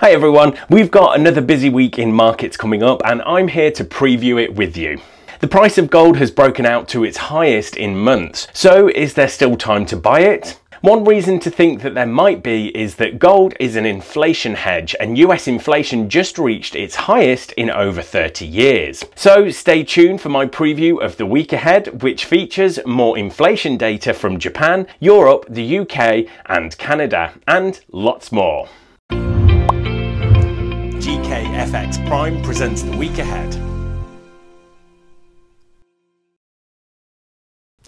Hi everyone, we've got another busy week in markets coming up and I'm here to preview it with you. The price of gold has broken out to its highest in months, so is there still time to buy it? One reason to think that there might be is that gold is an inflation hedge and US inflation just reached its highest in over 30 years. So stay tuned for my preview of the week ahead, which features more inflation data from Japan, Europe, the UK and Canada, and lots more. GKFX Prime presents the week ahead.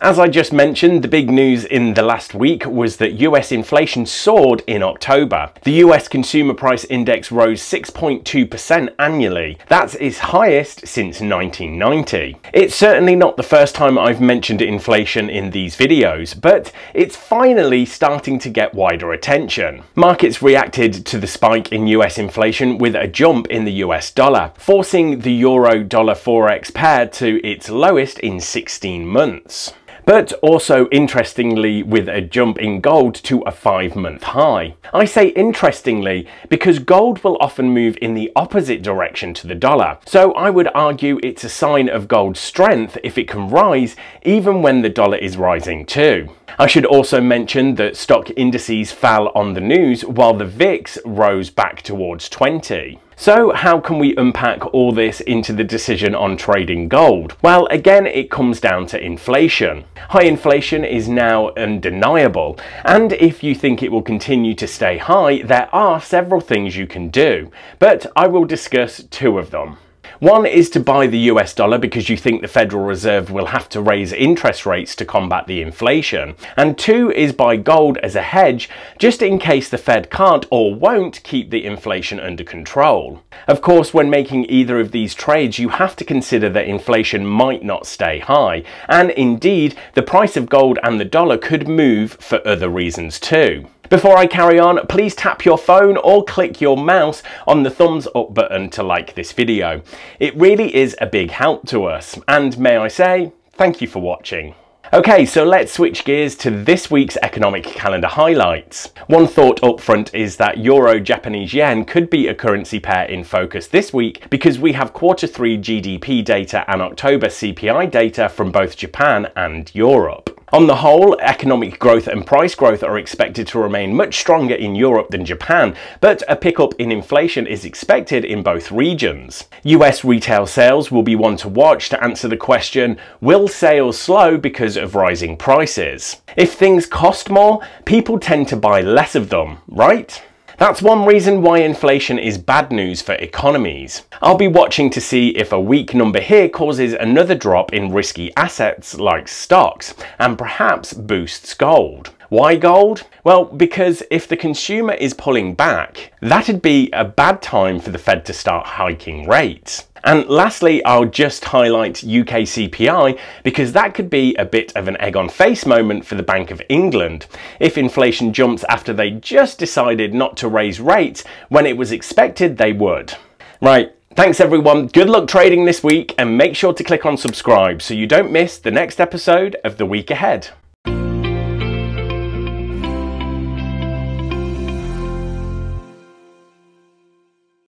As I just mentioned, the big news in the last week was that US inflation soared in October. The US Consumer Price Index rose 6.2% annually. That's its highest since 1990. It's certainly not the first time I've mentioned inflation in these videos, but it's finally starting to get wider attention. Markets reacted to the spike in US inflation with a jump in the US dollar, forcing the euro-dollar forex pair to its lowest in 16 months. But also interestingly with a jump in gold to a 5-month high. I say interestingly because gold will often move in the opposite direction to the dollar, so I would argue it's a sign of gold's strength if it can rise even when the dollar is rising too. I should also mention that stock indices fell on the news while the VIX rose back towards 20. So how can we unpack all this into the decision on trading gold? Well, again, it comes down to inflation. High inflation is now undeniable, and if you think it will continue to stay high, there are several things you can do, but I will discuss two of them. One is to buy the US dollar because you think the Federal Reserve will have to raise interest rates to combat the inflation. And two is buy gold as a hedge just in case the Fed can't or won't keep the inflation under control. Of course, when making either of these trades, you have to consider that inflation might not stay high. And indeed, the price of gold and the dollar could move for other reasons too. Before I carry on, please tap your phone or click your mouse on the thumbs up button to like this video. It really is a big help to us, and may I say, thank you for watching. Okay, so let's switch gears to this week's economic calendar highlights. One thought up front is that Euro-Japanese yen could be a currency pair in focus this week because we have Q3 GDP data and October CPI data from both Japan and Europe. On the whole, economic growth and price growth are expected to remain much stronger in Europe than Japan, but a pickup in inflation is expected in both regions. US retail sales will be one to watch to answer the question, will sales slow because of rising prices? If things cost more, people tend to buy less of them, right? That's one reason why inflation is bad news for economies. I'll be watching to see if a weak number here causes another drop in risky assets like stocks and perhaps boosts gold. Why gold? Well, because if the consumer is pulling back, that'd be a bad time for the Fed to start hiking rates. And lastly, I'll just highlight UK CPI because that could be a bit of an egg on face moment for the Bank of England if inflation jumps after they just decided not to raise rates when it was expected they would. Right, thanks everyone, good luck trading this week and make sure to click on subscribe so you don't miss the next episode of The Week Ahead.